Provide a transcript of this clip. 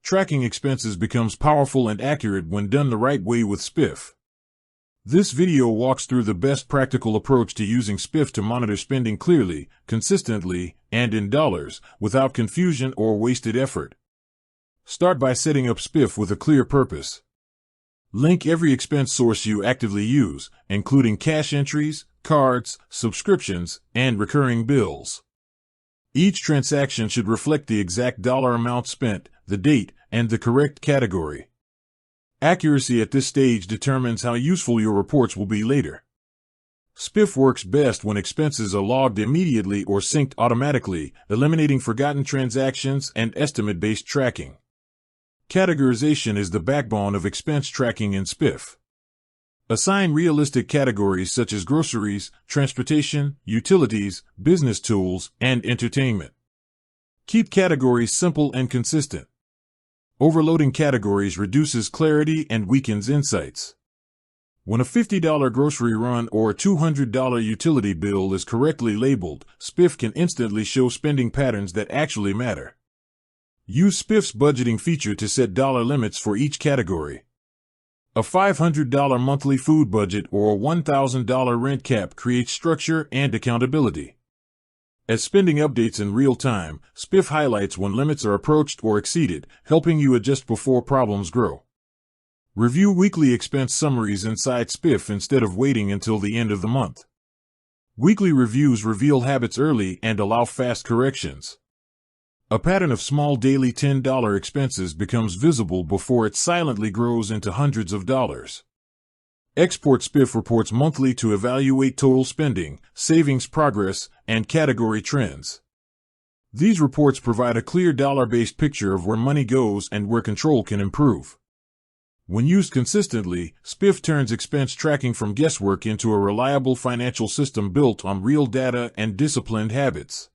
tracking expenses becomes powerful and accurate when done the right way with Spiff. This video walks through the best practical approach to using Spiff to monitor spending clearly, consistently, and in dollars, without confusion or wasted effort. Start by setting up Spiff with a clear purpose. Link every expense source you actively use, including cash entries, cards, subscriptions, and recurring bills. Each transaction should reflect the exact dollar amount spent, the date, and the correct category. Accuracy at this stage determines how useful your reports will be later. Spiff works best when expenses are logged immediately or synced automatically, eliminating forgotten transactions and estimate-based tracking. Categorization is the backbone of expense tracking in Spiff. Assign realistic categories such as groceries, transportation, utilities, business tools, and entertainment. Keep categories simple and consistent. Overloading categories reduces clarity and weakens insights. When a $50 grocery run or a $200 utility bill is correctly labeled, Spiff can instantly show spending patterns that actually matter. Use Spiff's budgeting feature to set dollar limits for each category. A $500 monthly food budget or a $1,000 rent cap creates structure and accountability. As spending updates in real time, Spiff highlights when limits are approached or exceeded, helping you adjust before problems grow. Review weekly expense summaries inside Spiff instead of waiting until the end of the month. Weekly reviews reveal habits early and allow fast corrections. A pattern of small daily $10 expenses becomes visible before it silently grows into hundreds of dollars. Export Spiff reports monthly to evaluate total spending, savings progress, and category trends. These reports provide a clear dollar-based picture of where money goes and where control can improve. When used consistently, Spiff turns expense tracking from guesswork into a reliable financial system built on real data and disciplined habits.